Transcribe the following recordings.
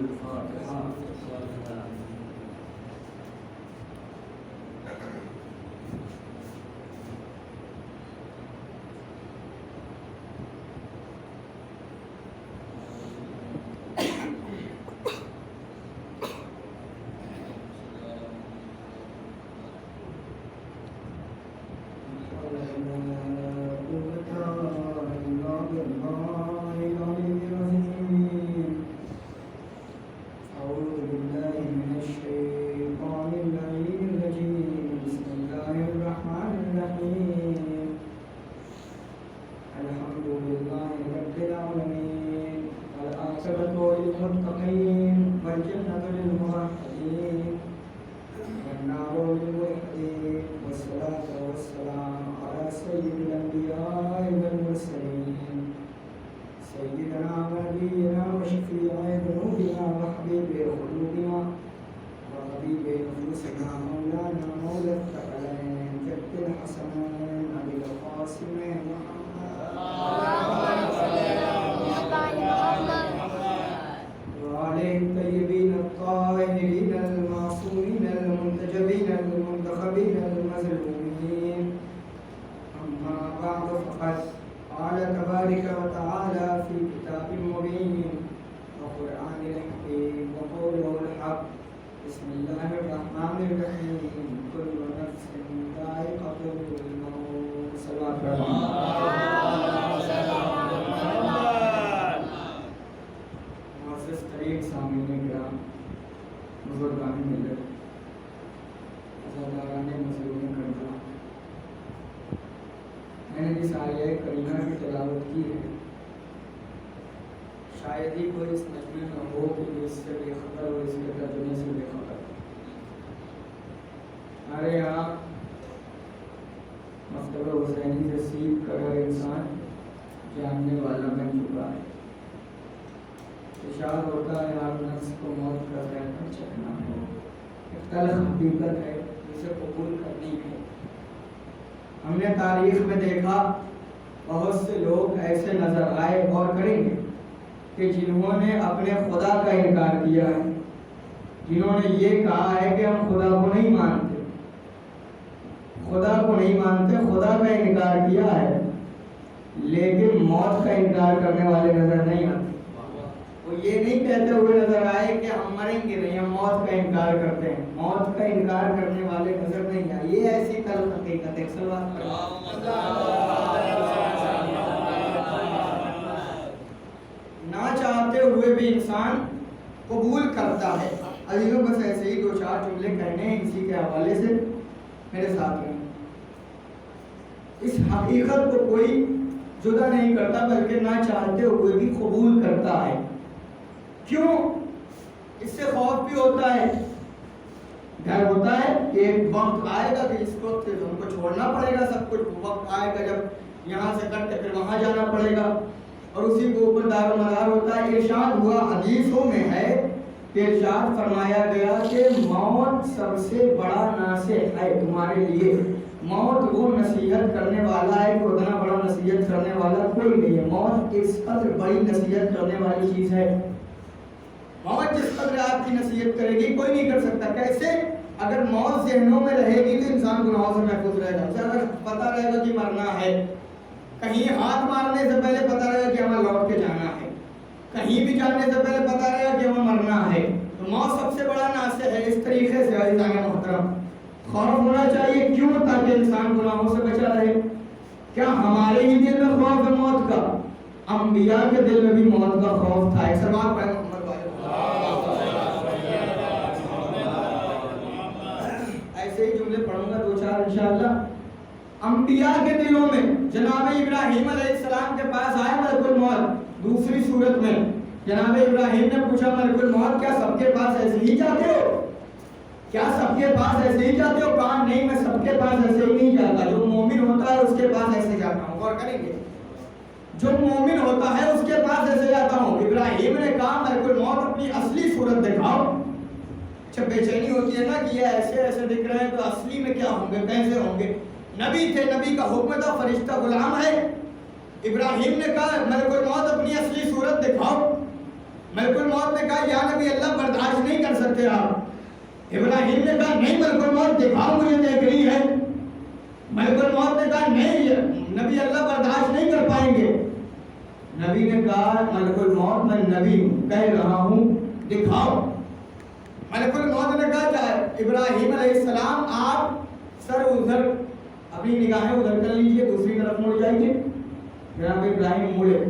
الفاتحہ. میں نے جس آیہ کریمہ کی تلاوت کی ہے، شاید ہی کوئی اس مجمع میں ہو کہ اس سے بے خبر اور اس کے ترجمے سے بے خبر. ہمارے یہاں مکتبہ حسینی سے سیکھ کر ہر انسان جاننے والا بن چکا ہے. ارشاد ہوتا ہے ہر نفس کو موت کا رہنا چکنا ہے. ایک تلخ حقیقت ہے جسے قبول کرنی ہے. ہم نے تاریخ میں دیکھا بہت سے لوگ ایسے نظر آئے اور کریں گے کہ جنہوں نے اپنے خدا کا انکار کیا ہے، جنہوں نے یہ کہا ہے کہ ہم خدا کو نہیں مانتے، خدا کو نہیں مانتے، خدا کا انکار کیا ہے، لیکن موت کا انکار کرنے والے نظر نہیں آتے. وہ یہ نہیں کہتے ہوئے نظر آئے کہ ہم مریں گے نہیں، ہم موت کا انکار کرتے ہیں. موت کا انکار کرنے والے نظر نہیں آئے. یہ ایسی تلخ حقیقت ہے. نہ چاہتے ہوئے بھی انسان قبول کرتا ہے. عزیزوں بس ایسے ہی دو چار جملے کہنے ہیں اسی کے حوالے سے، میرے ساتھ رہیں. اس حقیقت کو کوئی جدا نہیں کرتا بلکہ نہ چاہتے ہوئے بھی قبول کرتا ہے. کیوں؟ اس سے خوف بھی ہوتا ہے، ڈر ہوتا ہے کہ ایک وقت آئے گا کہ اس وقت ہم کو چھوڑنا پڑے گا سب کچھ. وقت آئے گا جب یہاں سے کٹ کے پھر وہاں جانا پڑے گا اور اسی کے اوپر دار و مدار ہوتا ہے. ارشاد ہوا حدیثوں میں ہے کہ ارشاد فرمایا گیا کہ موت سب سے بڑا ناصح ہے تمہارے لیے. موت وہ نصیحت کرنے والا ہے کہ اتنا بڑا نصیحت کرنے والا کوئی نہیں ہے. موت اس قدر بڑی نصیحت کرنے والی چیز ہے. موت جس قدر آپ کی نصیحت کرے گی کوئی نہیں کر سکتا. کیسے؟ اگر موت ذہنوں میں رہے گی تو انسان گناہوں سے محفوظ رہے گا. اگر پتہ رہے گا کہ مرنا ہے، کہیں ہاتھ مارنے سے پہلے پتہ رہے گا کہ ہمیں لوٹ کے جانا ہے، کہیں بھی جانے سے پہلے پتہ رہے گا کہ ہمیں مرنا ہے، تو موت سب سے بڑا ناصح ہے. اس طریقے سے عزیزان محترم خوف ہونا چاہیے. کیوں؟ تاکہ انسان گناہوں سے بچا رہے. کیا ہمارے ہی دل میں خوف ہے موت کا؟ انبیاء کے دل میں بھی موت کا خوف تھا. ایک سوال پڑھیں محمد بھائی. ایسے ہی جملے پڑھوں گا دو چار انشاءاللہ. انبیاء کے دلوں میں جناب ابراہیم علیہ السلام کے پاس آئے ملک الموت. دوسری صورت میں جناب ابراہیم نے پوچھا ملک الموت کیا سب کے پاس ایسے ہی جاتے ہو؟ کیا سب کے پاس ایسے ہی جاتے ہو؟ کہا نہیں، میں سب کے پاس ایسے ہی نہیں جاتا. جو مومن ہوتا ہے اس کے پاس ایسے جاتا ہوں. غور کریں گے، جو مومن ہوتا ہے اس کے پاس ایسے جاتا ہوں. ابراہیم نے کہا ملک الموت اپنی اصلی صورت دکھاؤ. اچھا بے چینی ہوتی ہے نا کہ یہ ایسے ایسے دکھ رہے ہیں تو اصلی میں کیا ہوں گے، کیسے ہوں گے؟ نبی تھے، نبی کا حکم تھا، فرشتہ غلام ہے. ابراہیم نے کہا ملک الموت اپنی اصلی صورت دکھاؤ. ملک الموت نے کہا یا نبی اللہ برداشت نہیں کر سکتے آپ۔ ابراہیم نے کہا نہیں ملک الموت دکھاؤ مجھے دیکھ رہی ہے۔ ملک الموت نے کہا نہیں نبی اللہ برداشت نہیں کر پائیں گے۔ نبی نے کہا ملک الموت میں نبی ہوں کہہ رہا ہوں دکھاؤ۔ ملک الموت نے کہا ابراہیم علیہ السلام آپ سر ادھر اپنی نگاہیں ادھر کر لیجئے، دوسری طرف مڑ جائیے۔ جناب ابراہیم مڑے،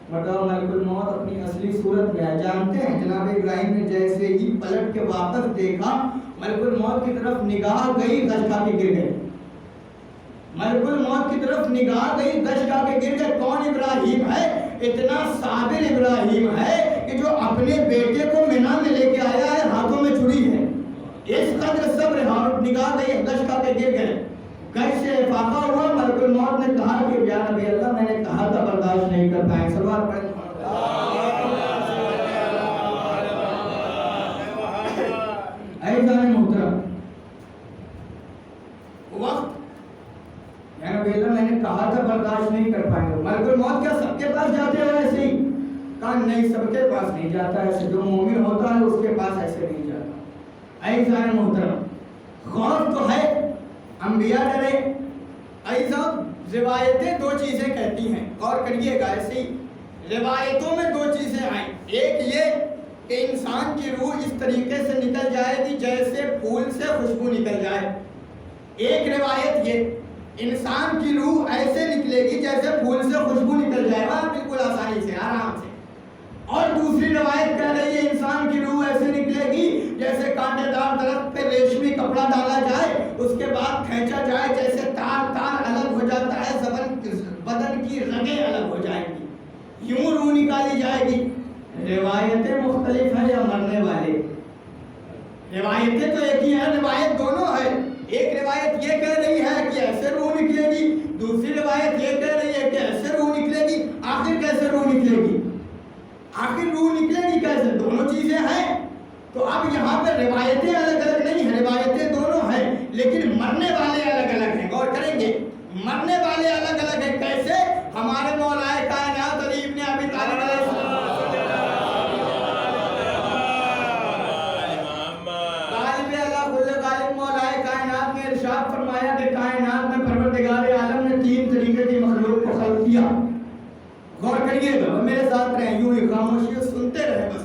مطلب ملک الموت اپنی اصلی صورت میں ہے۔ جانتے ہیں جناب ابراہیم نے جیسے ہی پلٹ کے واپس دیکھا ملک الموت کی طرف نگاہ گئی گش کھا کے گر گئے۔ ملک الموت کی طرف نگاہ گئی گش کھا کے گر گئے۔ کون ابراہیم ہے؟ اتنا صابر ابراہیم ہے کہ جو اپنے بیٹے کو مینا میں لے کے آیا ہے، ہاتھوں میں چھری ہے، اس قدر صبر ہے، نگاہ گئی گش کھا کے گر گئے۔ گش سے افاقہ ہوا، ملک الموت نے کہا کہ یا نبی اللہ میں نے کہا تھا برداشت نہیں کر پائے۔ سلوات پڑھیں۔ ایزان محترم وقت یا نبی اللہ میں نے کہا تھا برداشت نہیں کر پائیں گے۔ ملک الموت کیا سب کے پاس جاتے ہیں ایسے ہی؟ کہا نہیں سب کے پاس نہیں جاتا ایسے، جو مومن ہوتا ہے اس کے پاس ایسے نہیں جاتا۔ ایزان محترم خوف تو ہے، انبیاء ڈرے۔ ایزان روایتیں دو چیزیں کہتی ہیں، غور کریے گا، ایسے ہی روایتوں میں دو چیزیں آئیں۔ ایک یہ کہ انسان کی روح اس طریقے سے نکل جائے گی جیسے پھول سے خوشبو نکل جائے۔ ایک روایت یہ انسان کی روح ایسے نکلے گی جیسے پھول سے خوشبو نکل جائے گا، بالکل آسانی سے آرام سے۔ اور دوسری روایت کہہ رہی ہے انسان کی روح ایسے نکلے گی جیسے کانٹے دار درخت پہ ریشمی کپڑا ڈالا جائے، اس کے بعد کھینچا جائے جیسے تار تار الگ ہو جاتا ہے، بدن کی رگیں الگ ہو جائیں گی، یوں روح نکالی جائے گی۔ روایتیں مختلف ہیں یا مرنے والے؟ روایتیں تو ایک ہی ہیں، روایت دونوں ہے۔ ایک روایت یہ کہہ رہی ہے کہ ایسے روح نکلے گی، دوسری روایت یہ کہہ رہی ہے کہ ایسے روح نکلے گی۔ آخر کیسے روح نکلے گی؟ آخر روح نکلے گی کیسے؟ دونوں چیزیں ہیں۔ تو اب یہاں پہ روایتیں الگ الگ نہیں ہیں، روایتیں دونوں ہیں، لیکن مرنے والے الگ الگ ہیں۔ غور کریں گے مرنے والے الگ الگ ہیں۔ کیسے؟ ہمارے مولا کائنات علی ابن ابی طالب علیہ السلام ارشاد فرمایا کہ کائنات میں پروردگار عالم نے تین طریقے کی مخلوق کو خلق کیا۔ غور کریے گا، میرے ساتھ رہیں، یوں ہی خاموشی سنتے رہے بس۔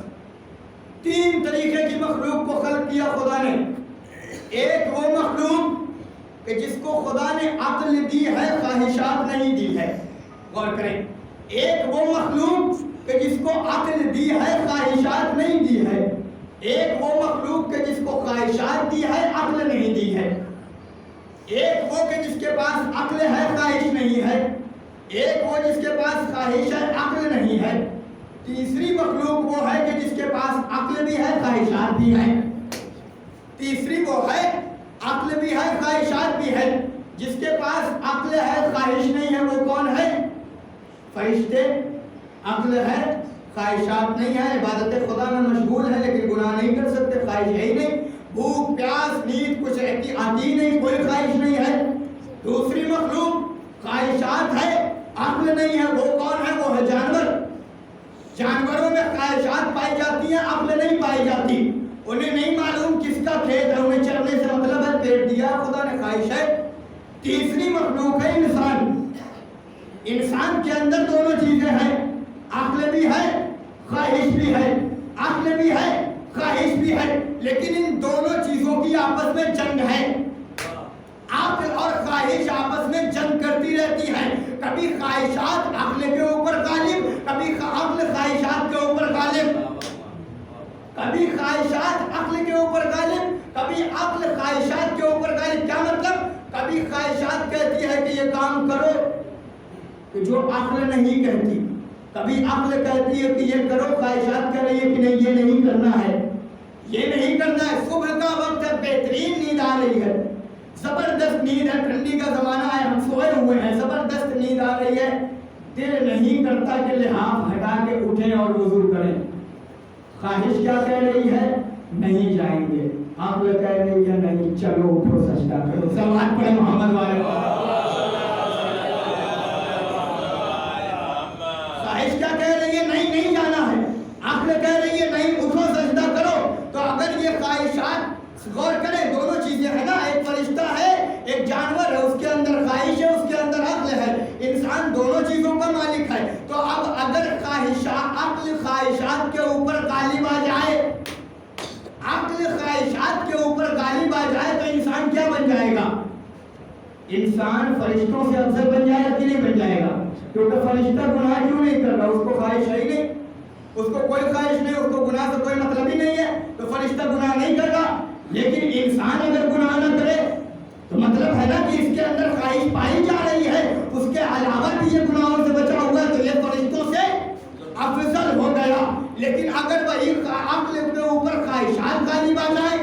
تین طریقے کی مخلوق کو خلق کیا خدا نے۔ ایک وہ مخلوق کہ جس کو خدا نے عقل دی ہے، خواہشات نہیں دی ہے۔ غور کریں، ایک وہ مخلوق کہ جس کو عقل دی ہے، خواہشات نہیں دی ہے۔ ایک وہ مخلوق کہ جس کو خواہشات دی ہے، عقل نہیں دی ہے۔ ایک وہ کہ جس کے پاس عقل ہے خواہش نہیں ہے، ایک وہ جس کے پاس خواہش ہے عقل نہیں ہے۔ تیسری مخلوق وہ ہے کہ جس کے پاس عقل بھی ہے خواہشات بھی ہیں۔ تیسری وہ ہے عقل بھی ہے خواہشات بھی ہے، جس کے پاس عقل ہے خواہش نہیں ہے، وہ کون ہے؟ فرشتے۔ عقل ہے خواہشات نہیں ہے، عبادت خدا میں مشغول ہے لیکن گناہ نہیں کر سکتے، خواہش ہے ہی نہیں، بھوک پیاس نیند کچھ آتی نہیں، کوئی خواہش نہیں ہے۔ دوسری مخلوق خواہشات ہے عقل نہیں ہے، وہ کون ہے؟ وہ ہے جانور۔ جانوروں میں خواہشات پائی جاتی ہیں، عقل نہیں پائی جاتی۔ انہیں نہیں معلوم کس کا کھیت ہے، انہیں چرنے سے مطلب ہے پیٹ دیا خدا نے، خواہش ہے۔ تیسری مخلوق ہے انسان۔ انسان کے اندر دونوں چیزیں ہیں، عقل بھی ہے خواہش بھی ہے، عقل بھی ہے خواہش بھی ہے، لیکن ان دونوں چیزوں کی آپس میں جنگ ہے۔ عقل اور خواہش آپس میں جنگ کرتی رہتی ہیں، کبھی خواہشات عقل کے اوپر غالب، کبھی عقل خواہشات کے اوپر غالب، کبھی خواہشات عقل کے اوپر غالب، کبھی عقل خواہشات کے اوپر غالب۔ کیا مطلب؟ کبھی خواہشات کہتی ہے کہ یہ کام کرو کہ جو عقل نہیں کہتی، کبھی عقل کہتی ہے کہ یہ کرو، خواہشات کہہ رہی ہے کہ نہیں یہ نہیں کرنا ہے، یہ نہیں کرنا ہے۔ صبح کا وقت ہے، بہترین نیند آ رہی ہے، زبردست نیند ہے، ٹھنڈی کا زمانہ ہے، ہم سوئے ہوئے ہیں، زبردست نیند آ رہی ہے، دل نہیں کرتا کہ لحاف ہٹا کے اٹھیں اور وضو کریں۔ خواہش کیا کہہ رہی ہے؟ نہیں جائیں گے۔ عقل کہہ رہی ہے نہیں، چلو اٹھو سجدہ کرو۔ سلوات پڑھیں محمد والے۔ خواہش کیا کہہ رہی ہے؟ نہیں نہیں جانا ہے۔ عقل کہہ رہی خواہشات کے اوپر غالب آ جائے، عقل خواہشات کے اوپر غالب آ جائے تو انسان کیا بن جائے گا؟ انسان فرشتوں سے افضل بن جائے گا کہ نہیں بن جائے گا؟ کیونکہ فرشتہ گناہ کیوں نہیں کر رہا؟ اس کو خواہش ہے ہی نہیں، اس کو کوئی خواہش نہیں، اس کو گناہ سے کوئی مطلب ہی نہیں ہے، تو فرشتہ گناہ نہیں کر رہا۔ لیکن انسان اگر گناہ نہ کرے تو مطلب ہے نا کہ اس کے اندر خواہش پائی جا رہی ہے، اس کے علاوہ بھی یہ گناہوں سے بچا ہوا ہے، تو یہ فرشتوں سے افضل ہو گیا۔ لیکن اگر وہی عقل کے اوپر خواہشات غالب آ جائے،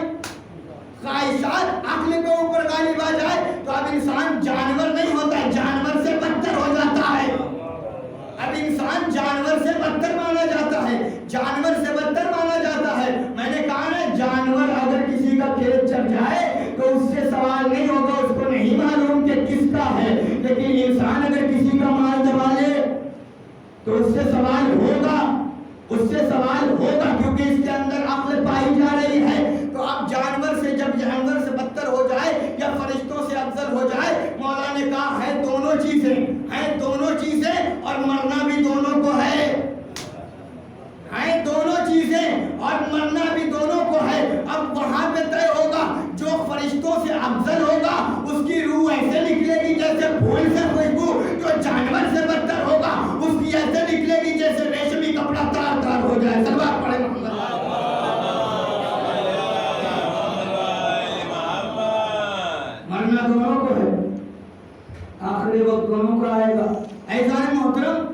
خواہشات عقل کے اوپر غالب آ جائے تو اب انسان جانور نہیں ہوتا ہے، جانور سے بدتر ہو جاتا ہے۔ اب انسان جانور سے بدتر مانا جاتا ہے، جانور سے بدتر مانا جاتا ہے۔ میں نے کہا نا جانور اگر کسی کا کھیت چل جائے تو اس سے سوال نہیں ہوگا، اس کو نہیں معلوم کہ کس کا ہے، لیکن انسان اگر کسی کا مال دبا لے تو اس سے سوال ہوگا، اس سے سوال ہوگا، کیونکہ اس کے اندر عقل پائی جا رہی ہے۔ تو اب جانور سے جب جانور سے بدتر ہو جائے یا فرشتوں سے افضل ہو جائے، مولا نے کہا ہے دونوں چیزیں ہیں، دونوں چیزیں، اور مرنا بھی دونوں کو ہے، دونوں چیزیں اور مرنا بھی دونوں کو ہے۔ اب وہاں پہ طے ہوگا، جو فرشتوں سے افضل ہوگا اس کی روح ایسے نکلے گی جیسے پھول سے خوشبو، جو جانور سے بدتر ہوگا اس کی ایسے نکلے گی جیسے ریشمی کپڑا تار تار ہو جائے۔ سلوات پڑھے محمد۔ مرنا دونوں کو ہے، آخری وقت دونوں کو آئے گا۔ ایزان محترم،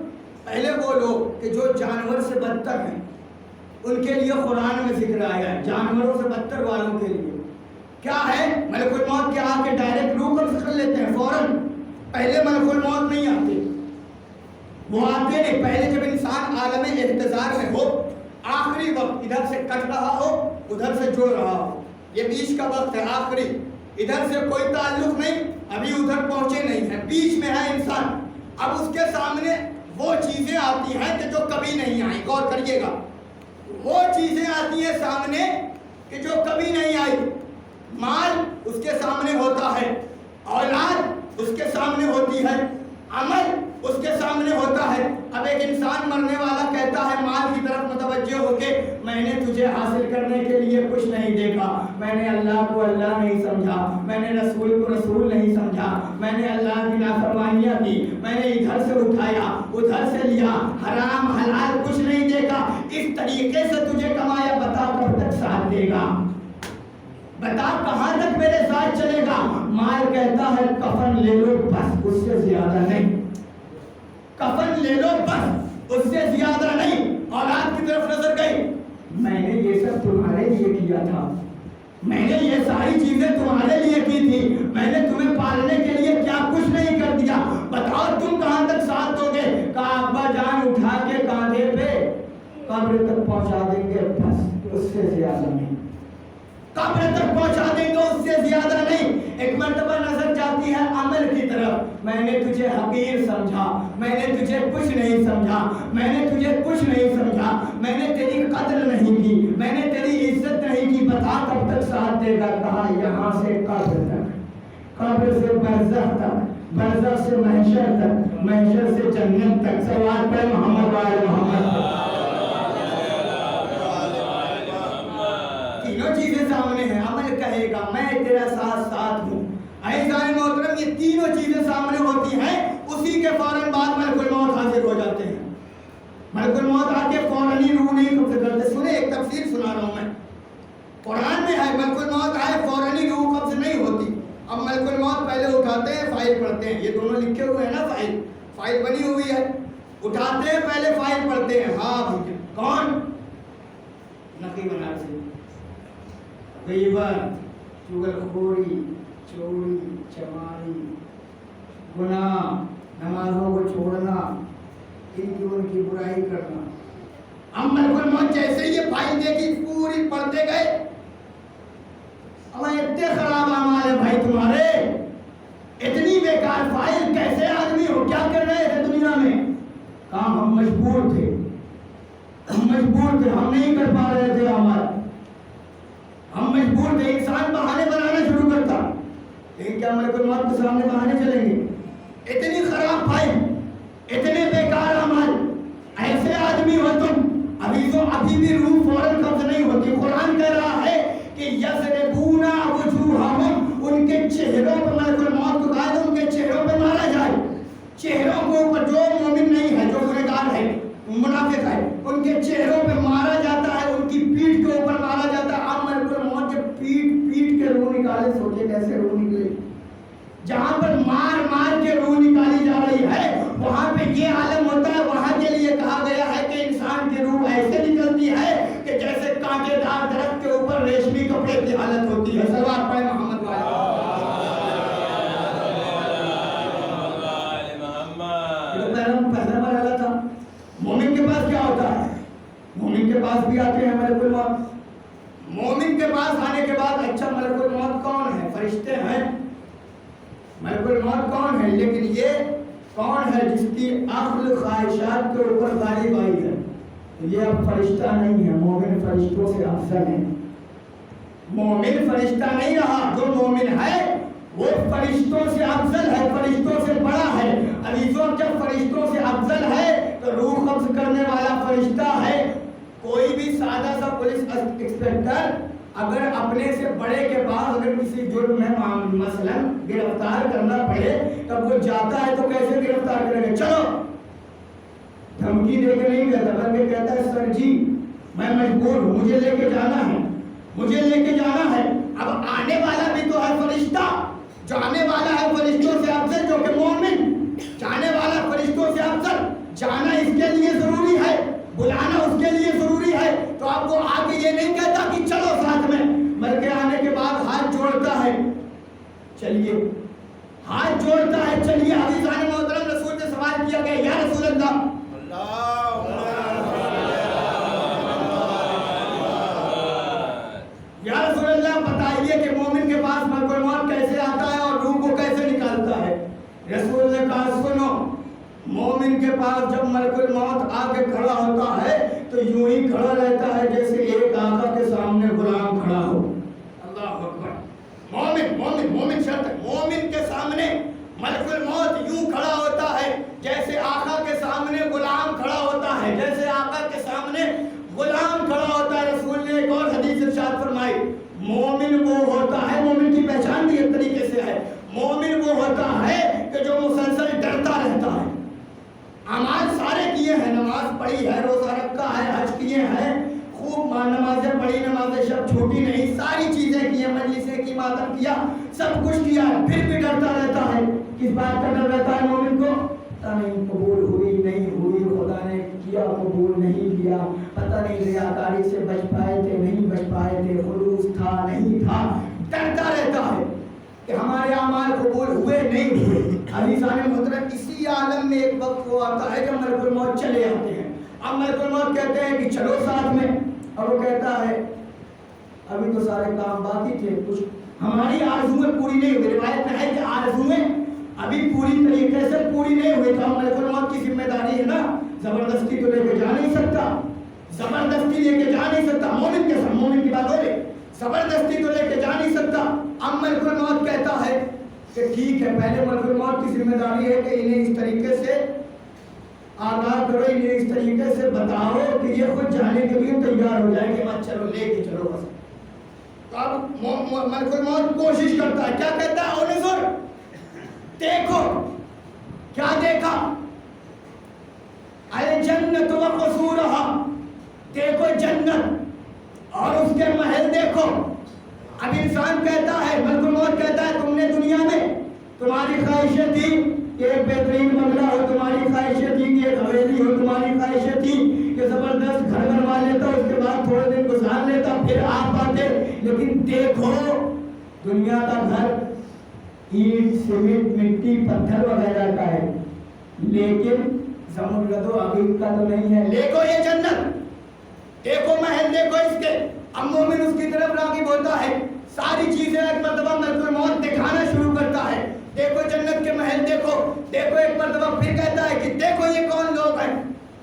پہلے وہ لوگ کہ جو جانور سے بدتر ہیں ان کے لیے قرآن میں ذکر آیا ہے، جانوروں سے بدتر والوں کے لیے کیا ہے؟ ملک الموت کے آ کے ڈائریکٹ روح قبض کر لیتے ہیں فوراً، پہلے ملک الموت نہیں آتے، وہ آتے نہیں، پہلے جب انسان عالم احتضار میں ہو، آخری وقت ادھر سے کٹ رہا ہو ادھر سے جڑ رہا ہو، یہ بیچ کا وقت ہے آخری، ادھر سے کوئی تعلق نہیں، ابھی ادھر پہنچے نہیں ہیں، بیچ میں ہے انسان۔ اب اس کے سامنے وہ چیزیں آتی ہیں کہ جو کبھی نہیں آئیں، غور کریے گا، وہ چیزیں آتی ہیں سامنے کہ جو کبھی نہیں آئی، مال اس کے سامنے ہوتا ہے، اولاد اس کے سامنے ہوتی ہے، عمل اس کے سامنے ہوتا ہے۔ اب ایک انسان مرنے والا کہتا ہے مال کی طرف متوجہ ہو کے، میں نے تجھے حاصل کرنے کے لیے کچھ نہیں دیکھا، میں نے اللہ کو اللہ نہیں سمجھا، میں نے رسول کو رسول نہیں سمجھا، میں نے اللہ کی نافرمانیاں کی، میں نے ادھر سے اٹھایا ادھر سے لیا، حرام حلال کچھ نہیں دیکھا، اس طریقے سے تجھے کمایا، بتا کب تک ساتھ دے گا، بتا کہاں تک میرے ساتھ چلے گا؟ مال کہتا ہے کفن لے لو بس، اس سے زیادہ نہیں، کفن لے لو بس، اس سے زیادہ نہیں۔ اولاد کی طرف نظر گئی، میں نے یہ سب تمہارے لیے کیا تھا، میں نے یہ ساری چیزیں تمہارے لیے کی تھی، میں نے تمہیں پالنے کے لیے کیا کچھ نہیں کر دیا، بتاؤ تم کہاں تک ساتھ دو گے؟ کہا ابا جان اٹھا کے کاندھے پہ قبر تک پہنچا دیں گے بس، اس سے زیادہ نہیں، قبر تک پہنچا دیں گے اس سے زیادہ نہیں۔ ایک مرتبہ نظر جاتی ہے عمل کی طرف، میں نے تجھے حقیر سمجھا، میں نے تجھے کچھ نہیں سمجھا، میں نے تجھے کچھ نہیں سمجھا، میں نے تیری قدر نہیں کی، میں نے تیری عزت نہیں کی، بتا کب تک ساتھ دے گا؟ کہا یہاں سے قبر تک، قبر سے برزخ تک، برزخ سے محشر تک، محشر سے جنت تک۔ سوال پہ محمد وآل محمد۔ تینوں چیزیں سامنے ہیں، عمل کہے گا میں تیرا ساتھ ساتھ ہوں۔ اعزائے محترم، یہ تینوں چیزیں سامنے ہوتی ہیں، اسی کے فوراً بعد ملک الموت حاضر ہو جاتے ہیں۔ ملک الموت آ کے فوراً ہی روح نہیں قبض کرتے۔ سنیں ایک تفسیر سنا رہا ہوں میں، قرآن میں ہے ملک الموت آئے فوراً ہی روح قبض نہیں ہوتی۔ اب ملک الموت پہلے اٹھاتے ہیں، فائل پڑھتے ہیں، یہ دونوں لکھے ہوئے ہیں نا، فائل بنی ہوئی ہے، اٹھاتے ہیں پہلے فائل پڑھتے ہیں، ہاں کون؟ نقی بنا سے غیبت، چغلخوری، چوری، چماری، گناہ، نمازوں کو چھوڑنا، ان کی برائی کرنا۔ اب ملک الموت جیسے یہ فائل دیکھی پوری پڑھتے گئے، اب اتنے خراب اعمال ہے بھائی تمہارے، اتنی بیکار فائل، کیسے آدمی ہو، کیا کر رہے تھے دنیا میں؟ کہاں ہم مجبور تھے، ہم نہیں کر پا رہے تھے عمل، ہم مجبور تھے۔ انسان بہانے بنانا شروع کرتا، لیکن کیا ملک الموت کے سامنے بہانے چلیں گے؟ اتنی خراب فائل، اتنے بیکار عمل، ایسے آدمی نہیں ہو تم. ابھی بھی روح فوراً قبض نہیں ہوتی. قرآن کہہ رہا ہے کہ یضربون وجوہہم، ان کے چہروں پر ملک الموت کو کہا ان کے چہروں پہ مارا جائے. چہروں کے اوپر جو مومن نہیں ہے، جو گنہگار ہے، منافق ہے، ان کے چہروں پہ مارا جاتا ہے، ان کی پیٹھ کے اوپر مارا جاتا ہے. اب ملک الموت جب پیٹ کے روح نکالے، سوچے کیسے روح نکلے. جہاں پر مار کے روح نکالی جا رہی ہے وہاں پہ یہ عالم ہوتا ہے. وہاں کے لیے کہا گیا ہے کہ انسان کی روح ایسے نکلتی ہے کہ جیسے کانٹے دار درخت کے اوپر ریشمی کپڑے کی حالت ہوتی ہے. صلوات پڑھیں محمد والے. پہلا مرحلہ تھا. مومن کے پاس کیا ہوتا ہے؟ مومن کے پاس بھی آتے ہیں ملک الموت. مومن کے پاس آنے کے بعد اچھا ملک الموت کون ہے؟ فرشتے ہیں. ملک الموت کون ہے؟ لیکن یہ کون ہے جس کی عقل خواہشات کے اوپر غالب آئی ہے؟ یہ اب فرشتہ نہیں ہے. مومن فرشتوں سے افضل ہے. مومن فرشتہ نہیں رہا. جو مومن ہے وہ فرشتوں سے افضل ہے، فرشتوں سے بڑا ہے. عزیزوں جب فرشتوں سے افضل ہے تو روح قبض کرنے والا فرشتہ ہے. کوئی بھی سادہ سا پولیس انسپکٹر اگر اپنے سے بڑے کے پاس اگر کسی جرم میں مثلا گرفتار کرنا پڑے تب وہ جاتا ہے تو کیسے گرفتار کرے گا؟ چلو، دھمکی دے کے نہیں کہتا بلکہ کہتا ہے سر جی میں مجبور ہوں، مجھے لے کے جانا ہے، مجھے لے کے جانا ہے. اب آنے والا بھی تو ہے فرشتہ، جانے والا ہے فرشتوں سے افضل جو کہ مومن. جانے والا فرشتوں سے افضل، جانا اس کے لیے ضروری ہے، بلانا اس کے لیے ضروری ہے. تو آپ کو آ کے یہ نہیں کہتا کہ چلو ساتھ میں، بلکہ آنے کے بعد ہاتھ جوڑتا ہے، چلیے، ہاتھ جوڑتا ہے، چلیے. عزیزان محترم، رسول سے سوال کیا گیا یا رسول اللہ یا رسول اللہ بتائیے کہ مومن کے پاس ملک الموت کیسے آتا ہے اور روح کو کیسے نکالتا ہے؟ رسول نے کہا سنو، مومن کے پاس جب ملک الموت آ کے کھڑا ہوتا ہے تو یوں ہی کھڑا رہتا ہے جیسے ایک آقا کے سامنے غلام کھڑا ہو. اللہ اکبر. مومن شرط ہے. مومن کے سامنے ملک الموت یوں کھڑا ہوتا ہے جیسے آقا کے سامنے غلام کھڑا ہوتا ہے، جیسے آقا کے سامنے غلام کھڑا ہوتا ہے. رسول نے ایک اور حدیث ارشاد فرمائی، مومن وہ ہوتا ہے، مومن کی پہچان بھی ایک طریقے سے ہے، مومن وہ ہوتا ہے کہ جو مسلسل ڈرتا رہتا ہے. اعمال سارے کیے ہیں، نماز پڑھی ہے، روزہ رکھا ہے، حج کیے ہیں، خوب نمازیں پڑھی، نمازیں شب چھوٹی نہیں، ساری چیزیں کی ہیں، مجلسیں کی، ماتم کیا، سب کچھ کیا ہے، پھر بھی ڈرتا رہتا ہے. کس بات کا ڈر رہتا ہے مومن کو؟ پتہ نہیں قبول ہوئی نہیں ہوئی، خدا نے کیا قبول نہیں کیا، پتہ نہیں ریاکاری سے بچ پائے تھے نہیں بچ پائے تھے، خلوص تھا نہیں تھا، ڈرتا رہتا ہے کہ ہمارے اعمال قبول ہوئے نہیں ہوئے. عزیزان محترم، اسی عالم میں ایک وقت وہ آتا ہے جب ملک الموت چلے آتے ہیں. اب ملک الموت کہتے ہیں کہ چلو ساتھ میں، اور وہ کہتا ہے ابھی تو سارے کام باقی تھے، کچھ ہماری آرزویں پوری نہیں ہوئی. روایت میں ہے کہ آرزویں ابھی پوری طریقے سے پوری نہیں ہوئی. تو ملک الموت کی ذمہ داری ہے نا، زبردستی تو لے کے جا نہیں سکتا، زبردستی لے کے جا نہیں سکتا. مومن کے ساتھ، مومن کی بات ہو رہی، زبردستی تو لے کے جا نہیں سکتا. اب ملک الموت کہتا ہے کہ ٹھیک ہے، پہلے ملک الموت کی ذمہ داری ہے کہ انہیں اس طریقے سے آگاہ کرو، انہیں اس طریقے سے بتاؤ کہ یہ خود جانے کے لیے تیار ہو جائے کہ مت چلو، لے کے چلو بس. تو اب ملک الموت کوشش کرتا ہے، کیا کہتا ہے؟ انظر، دیکھو. کیا دیکھا؟ الجنت و قصورہا، دیکھو جنت اور اس کے محل دیکھو. اب انسان کہتا ہے، ملک الموت کہتا ہے تم نے دنیا میں تمہاری خواہشیں تھی کہ ایک بہترین بنگلہ ہو، تمہاری خواہشیں تھی کہ ایک حویلی ہو، تمہاری خواہشیں تھی کہ زبردست گھر بنوا لیتا، اس کے بعد تھوڑے دن گزار لیتا، پھر آپ آتے. لیکن دیکھو دنیا کا گھر اینٹ، سیمنٹ، مٹی، پتھر وغیرہ کا ہے، لیکن زمرد و عقیق کا تو نہیں ہے. دیکھو یہ جنت، دیکھو محل دیکھو اس کے. اب مومن اس کی طرف راغب ہوتا ہے، ساری چیزیں ایک مرتبہ ملک الموت دکھانا شروع کرتا ہے. دیکھو جنت کے محل دیکھو، دیکھو. ایک مرتبہ پھر کہتا ہے کہ دیکھو یہ کون لوگ ہیں.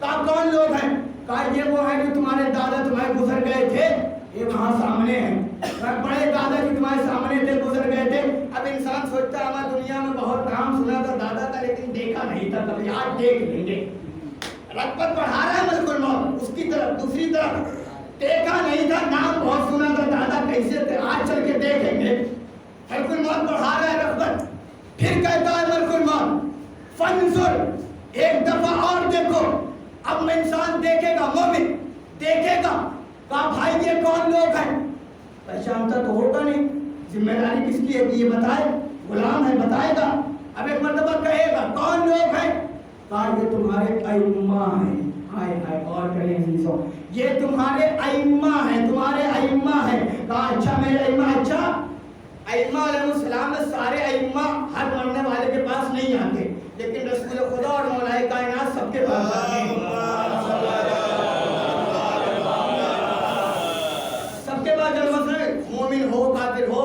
کہا کون لوگ ہیں؟ کہا یہ وہ ہیں جو تمہارے دادا تمہارے گزر گئے تھے، یہ وہاں سامنے ہیں. بڑے دادا جو تمہارے سامنے تھے، گزر گئے تھے. اب انسان سوچتا ہے ہمیں دنیا میں بہت نام سنا تھا دادا کا، لیکن دیکھا نہیں تھا کبھی، آج دیکھ لیں گے. رغبت بڑھا رہا ہے ملک الموت. نہیں تھا، نام بہت سنا تھا، دادا کیسے تھے، آج چل کے دیکھیں گے۔ ملک الموت بڑھا رہا ہے رغبت، پھر کہتا ہے ملک الموت فنظر، ایک دفعہ اور دیکھو۔ اب میں انسان دیکھے گا، مومن دیکھے گا، کہا بھائی یہ کون لوگ ہیں؟ پہچانتا تو ہوگا نہیں، ذمہ داری کس کی ہے کہ یہ بتائے؟ غلام ہے، بتائے گا۔ اب ایک مرتبہ کہے گا کون لوگ ہیں؟ کہا یہ تمہارے ائمہ ہیں۔ ہائے ہائے، اور کریں عزیزوں، یہ تمہارے ائمہ ہیں، تمہارے ائمہ ہیں۔ کہا اچھا میرے ائمہ، اچھا ائمہ علیہ السلام میں سارے ائمہ ہر مرنے والے کے پاس نہیں آتے، لیکن رسول خدا اور مولا کائنات سب کے پاس آتے ہیں، سب کے پاس جلوہ ہے، مومن ہو، کافر ہو،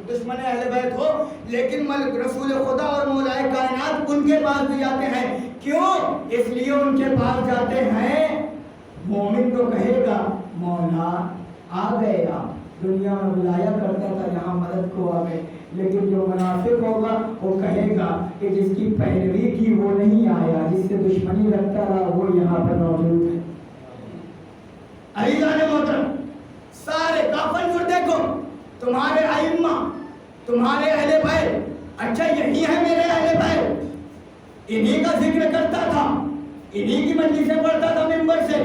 دشمن اہل بیت ہو، لیکن ملک رسول خدا اور مولا کائنات ان کے پاس بھی جاتے ہیں۔ کیوں؟ اس لیے ان کے پاس جاتے ہیں، مومن تو کہے گا مولا آ گیا، دنیا میں بلایا کرتا تھا یہاں مدد کو آ گئے، لیکن جو منافق ہوگا وہ کہے گا کہ جس کی پیروی کی وہ نہیں آیا، جس سے دشمنی رکھتا رہا وہ یہاں پر موجود ہے۔ عزیزان محترم، سارے کافن پر دیکھو، تمہارے ائمہ، تمہارے اہل بیت، اچھا یہی ہے میرے اہل بیت، انہی کا ذکر کرتا تھا، انہی کی مجلسیں پڑھتا تھا منبر سے،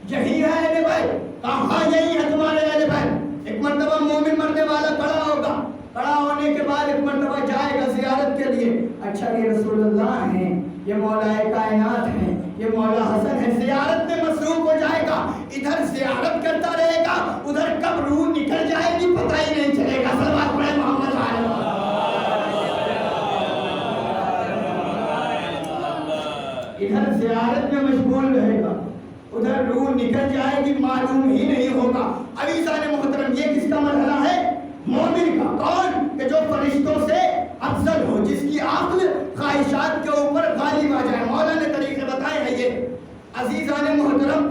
یہی ہے اہل بیت، کہاں یہی ہے تمہارے اہل بیت؟ ایک مرتبہ مومن مرنے والا کھڑا ہوگا، کھڑا ہونے کے بعد ایک مرتبہ جائے گا زیارت کے لیے، اچھا یہ رسول اللہ ہیں، یہ مولا کائنات ہیں، یہ مولا حسن ہے، زیارت میں مصروف ہو جائے گا، ادھر زیارت کرتا رہے گا، ادھر کب روح نکل جائے گی پتہ ہی نہیں چلے گا۔ صلوات پڑھیں محمد علیہ۔ ادھر زیارت میں مشغول رہے گا، ادھر روح نکل جائے گی، معلوم ہی نہیں ہوگا۔ عزیزان محترم، یہ کس کا مرحلہ ہے؟ مومن کا۔ کون؟ کہ جو فرشتوں سے افضل ہو، جس کی عقل خواہشات کے اوپر غالب آ جائے۔ مولا نے طریقے بتائے ہیں یہ۔ عزیزان محترم،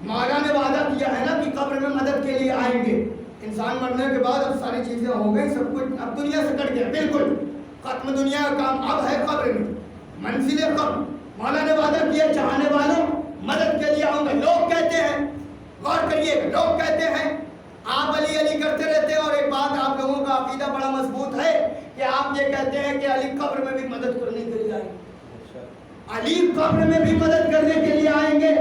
مولا نے وعدہ کیا ہے نا کہ قبر میں مدد کے لیے آئیں گے۔ انسان مرنے کے بعد اب ساری چیزیں ہو گئی، سب کچھ اب دنیا سے کٹ گیا، بالکل ختم دنیا کا کام اب ہے قبر میں، منزل قبر۔ مولا نے وعدہ کیا چاہنے والوں مدد کے لیے آؤں گا۔ لوگ کہتے ہیں، غور کریے، لوگ کہتے ہیں آپ علی علی کرتے رہتے ہیں، اور ایک بات آپ لوگوں کا عقیدہ بڑا مضبوط ہے کہ آپ یہ کہتے ہیں کہ علی قبر میں بھی مدد کرنے کے لیے آئیں گے، علی قبر میں بھی مدد کرنے کے لیے آئیں گے۔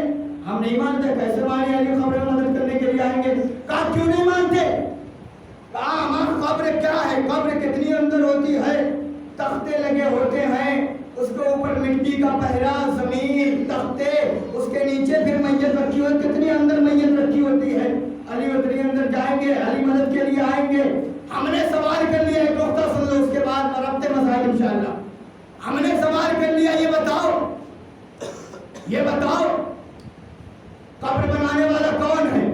ہم نہیں مانتے، کیسے مانے علی قبر میں مدد کرنے کے لیے آئیں گے؟ کہا کیوں نہیں مانتے؟ کہا ہمارا قبر کیا ہے، قبر کتنی اندر ہوتی ہے، تختے لگے ہوتے ہیں، اس کے اوپر مٹی کا پہرا، زمین، تختے، اس کے نیچے پھر میت رکھی ہوتی، کتنی اندر میت رکھی ہوتی ہے۔ علی اتنی اندر جائیں گے، علی مدد کے لیے آئیں گے۔ ہم نے سوال کر لیا، ایک نقطہ سن لو، اس کے بعد مربوط مسائل انشاءاللہ۔ ہم نے سوال کر لیا، یہ بتاؤ قبر بنانے والا کون ہے؟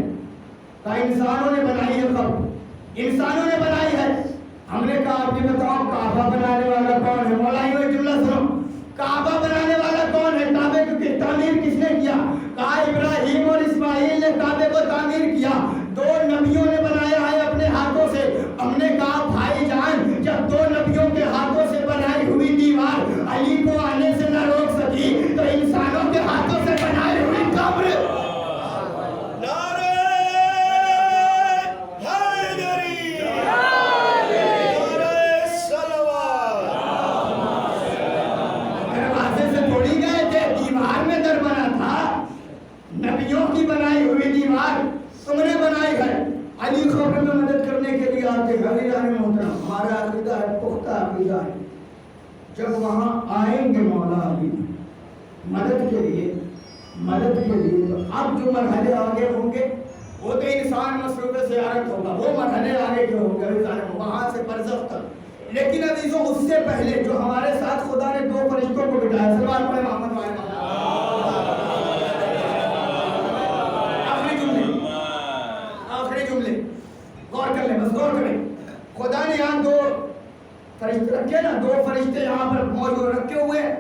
کہا انسانوں نے بنائی ہے قبر، انسانوں نے بنائی ہے۔ ہم نے کہا آپ یہ بتاؤ کعبہ بنانے والا کون ہے؟ مولائی وہ جملہ سنو، کعبہ بنانے والا کون ہے؟ کعبے کی تعمیر کس نے کیا؟ کہا ابراہیم اور اسماعیل نے کعبے کو تعمیر کیا، دو نبیوں نے بنایا ہے اپنے ہاتھوں سے۔ ہم نے کہا بھائی جان، جب دو نبیوں کے ہاتھوں سے بنائی ہوئی دیوار علی کو آنے سے نہ روک سکی، تو انسانوں کے ہاتھوں سے بنائی ہوئی قبر نبیوں کی بنائی ہوئی دیوار تم نے بنائی ہے۔ علی قبر میں مدد کرنے کے لیے آتے ہیں۔ عزیزان محترم، ہمارا عقیدہ ہے، پختہ عقیدہ ہے، جب وہاں آئیں گے مولا علی مدد کے لیے، تو اب جو مرحلے آگے ہوں گے وہ تو انسان مصروف زیارت ہوگا، وہ مرحلے آگے جو ہوں گے وہاں سے برزخ تک۔ لیکن عزیزوں، اس سے پہلے جو ہمارے ساتھ خدا نے دو فرشتوں کو بٹھایا، صلوات پڑھیں محمد وعلیہ محمد۔ غور کر لیں، بس غور کریں، خدا نے یہاں دو فرشتے رکھے نا، دو فرشتے یہاں پر موجود رکھے ہوئے ہیں۔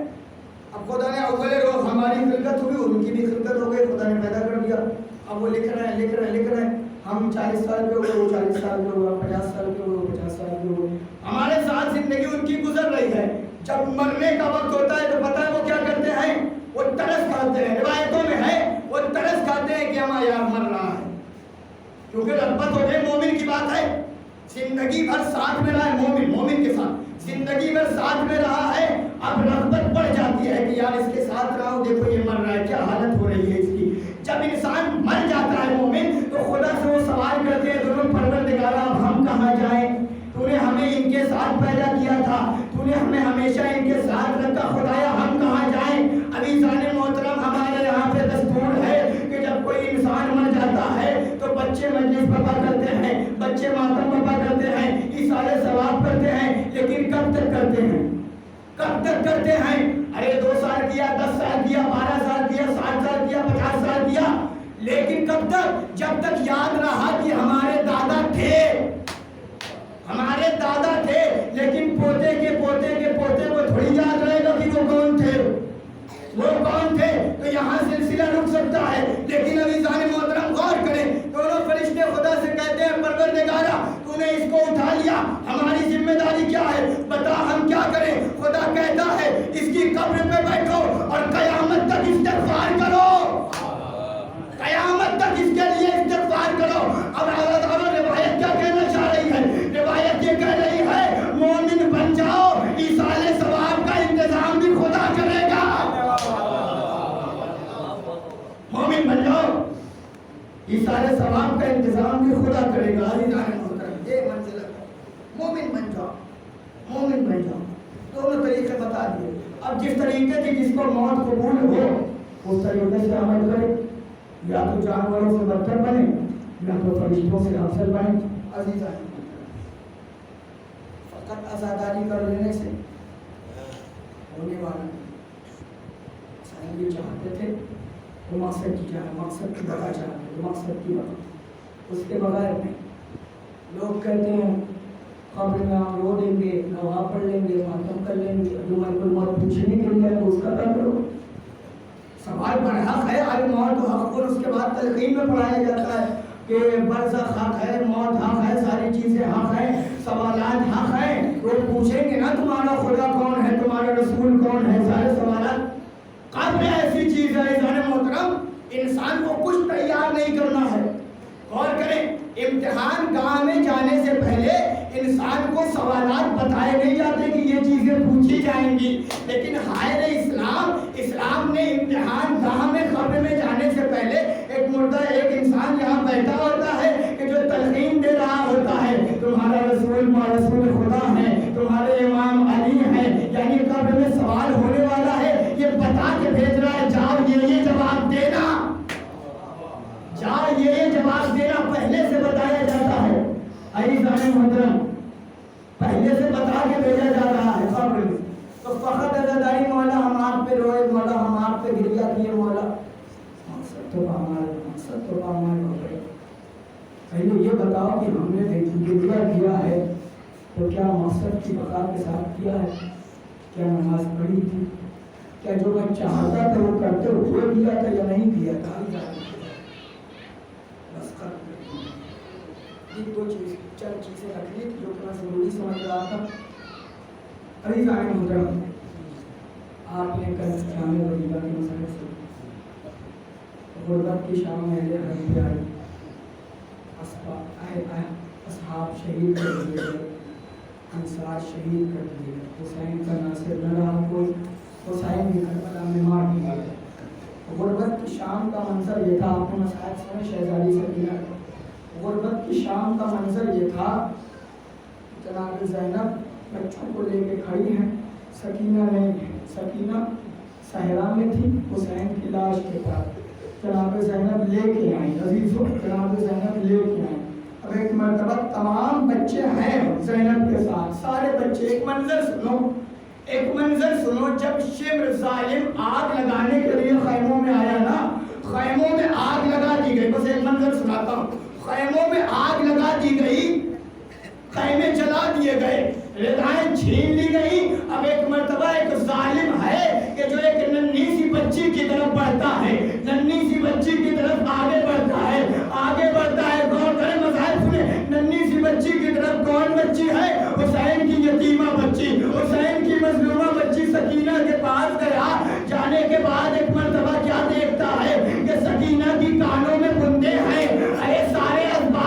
اب خدا نے اول روز ہماری خلقت ہوئی، ان کی بھی خلقت ہو گئی، خدا نے پیدا کر دیا۔ اب وہ لکھ رہے ہیں، ہم 40 سال کے ہوئے، وہ 40 سال کے ہوئے، 50 سال کے ہوئے، 50 سال کے ہوئے، ہمارے ساتھ زندگی ان کی گزر رہی ہے۔ جب مرنے کا وقت ہوتا ہے تو پتہ ہے وہ کیا کرتے ہیں؟ وہ ترس کھاتے ہیں، روایتوں میں ہے وہ ترس کھاتے ہیں کہ ہمارا یار مر رہا ہے، کیونکہ رغبت ہو گئی مومن کی بات ہے، زندگی بھر ساتھ میں رہا ہے مومن کے ساتھ زندگی بھر ساتھ میں رہا ہے، اب رغبت بڑھ جاتی ہے کہ یار اس کے ساتھ رہا ہوں، دیکھو یہ مر رہا ہے، کیا حالت ہو رہی ہے اس کی۔ جب انسان مر جاتا ہے مومن تو خدا سے وہ سوال کرتے ہیں دونوں، پروردگارا اب ہم کہاں جائیں؟ تو نے ہمیں ان کے ساتھ پیدا کیا تھا، تو نے ہمیں ہمیشہ ان کے ساتھ رکھا، خدایا ہم کہاں جائیں؟ ابھی ذات محترم ہمارے یہاں پہ دستور ہے کہ جب کوئی انسان مر جاتا ہے تو بچے مجلس برپا کرتے ہیں، بچے ماتم برپا کرتے ہیں، ایصال ثواب کرتے ہیں، لیکن کب تک کرتے ہیں؟ کب تک کرتے ہیں؟ ارے 2 سال کیا، 10 سال کیا، 12 سال کیا، 60 سال کیا، 50 سال کیا، لیکن کب تک؟ جب تک یاد رہا کہ ہمارے دادا تھے، ہمارے دادا تھے، لیکن پوتے کے پوتے کے پوتے کو تھوڑی یاد رہے گا کہ وہ کون تھے، وہ کون تھے؟ تو یہاں سلسلہ رک سکتا ہے، لیکن ابھی ذات محترم غور کریں، دونوں فرشتے خدا سے کہتے ہیں پروردگارا تو نے اس کو اٹھا لیا، ہماری ذمہ داری کیا ہے؟ بتا ہم کیا کریں؟ خدا کہتا ہے اس کی قبر پہ بیٹھو اور قیامت تک استغفار کرو، قیامت تک اس کے لیے استغفار کرو۔ اب روایت کیا کہنا چاہ رہی ہے؟ روایت یہ کہہ رہی ہے مومن بن جاؤ، ایصال ثواب کا انتظام بھی خدا کرے گا، مومن بن جاؤ، ایصال ثواب کا انتظام بھی خدا کرے گا۔ یہ منزل ہے، مومن بن جاؤ، مومن بن جاؤ۔ دونوں طریقے بتا دیے۔ اب جس طریقے سے جس کو موت قبول ہو اس طریقے سے عمل کرے، یا تو جانوروں سے بدتر بنے یا تو فرشتوں سے افضل بنے۔ عزیزان فقط عزاداری کر لینے سے ہونے والا یہ چاہتے تھے وہ مقصد کی جائے، مقصد کی بقا چاہتے تھے، مقصد کی بقا، اس کے بغیر نہیں۔ لوگ کہتے ہیں قبر میں ہم رو دیں گے، نوا پڑھ لیں گے، ماتم کر لیں گے، جو ملک الموت پوچھنے کے لیے ہے اس کا کیا کرو؟ سوال برحق ہے، الموت حق، اور اس کے بعد تلقین میں پڑھایا جاتا ہے کہ برزخ حق ہے، موت حق ہے، ساری چیزیں حق ہیں، سوالات حق ہیں۔ لوگ پوچھیں گے نا تمہارا خدا کون ہے، تمہارا رسول کون ہے، سارے سوالات۔ قبر ایسی چیز ہے عزیزان محترم، انسان کو کچھ تیار نہیں کرنا ہے۔ غور کریں، امتحان گاہ میں جانے سے پہلے انسان کو سوالات بتائے نہیں جاتے کہ یہ چیزیں پوچھی جائیں گی، لیکن حائر اسلام نے امتحان گاہ میں قبر میں جانے سے پہلے ایک مردہ ایک انسان یہاں بیٹھا ہوتا ہے کہ جو تلقین دے رہا ہوتا ہے تمہارا رسول خدا ہے، تمہارے امام علی ہیں، یعنی قبر میں سوال ہونے والا ہے، یہ بتا کے بھیج رہا ہے جاؤ یہ جواب دینا، جاؤ یہ جواب دینا، پہلے سے بتایا جاتا ہے۔ عزیزان محترم پہلے سے بتا کے بھیجا جا رہا ہے قبر میں، تو فقط عزاداری مولا ہم آپ پہ روئے، مولا ہم آپ پہ گریا کیے، مولا مقصد تو پامال ہو گئے۔ پہلے یہ بتاؤ کہ ہم نے گریا کیا ہے تو کیا مقصد کی بقا کے ساتھ کیا ہے؟ کیا نماز پڑھی تھی؟ کیا جو میں چاہتا تھا وہ کرتے ہوئے کیا تھا یا نہیں کیا تھا؟ بس دو چند چیزیں رکھ لی جو اتنا ضروری سمجھ رہا تھا۔ عزیزان محترم آپ نے کل جامع ولیمہ کے مسئلے سے غربت کی شام میں حرم پہ آئے، اصحاب شہید کر دیے گئے، انصار شہید کر دیے گئے، حسین کا ناصر نہ رہا کوئی، حسین بھی کربلا میں مار دیا گیا۔ غربت کی شام کا منظر یہ تھا، آپ نے مسائل سنے شہزادی سکینہ، غربت کی شام کا منظر یہ تھا، جناب زینب بچوں کو لے کے کھڑی ہیں، سکینہ نہیں ہے، سکینہ صحرا میں تھی حسین کی لاش کے پاس، جناب زینب لے کے آئیں، عزیزوں جناب زینب لے کے آئیں۔ اب ایک مرتبہ تمام بچے ہیں زینب کے ساتھ، سارے بچے، ایک منظر سنو، جب شمر ظالم آگ لگانے کے لیے خیموں میں آیا نا، خیموں میں آگ لگا دی گئی، بس ایک منظر سناتا ہوں، خیموں میں آگ لگا دی گئی، خیمے جلا دیے گئے، ردائیں چھین لی گئی۔ اب ایک مرتبہ ایک ظالم ہے کہ جو ایک ننھی سی بچی کی طرف بڑھتا ہے، ننھی سی بچی کی طرف آگے بڑھتا ہے، غور کریں مذاہب سنیں، ننھی سی بچی کی طرف کون بچی ہے؟ حسین کی یتیمہ بچی، حسین کی مظلومہ بچی سکینہ کے پاس گیا، جانے کے بعد ایک مرتبہ کیا دیکھتا ہے کہ سکینہ کی کانوں میں بندے ہیں، ارے سارے اسباب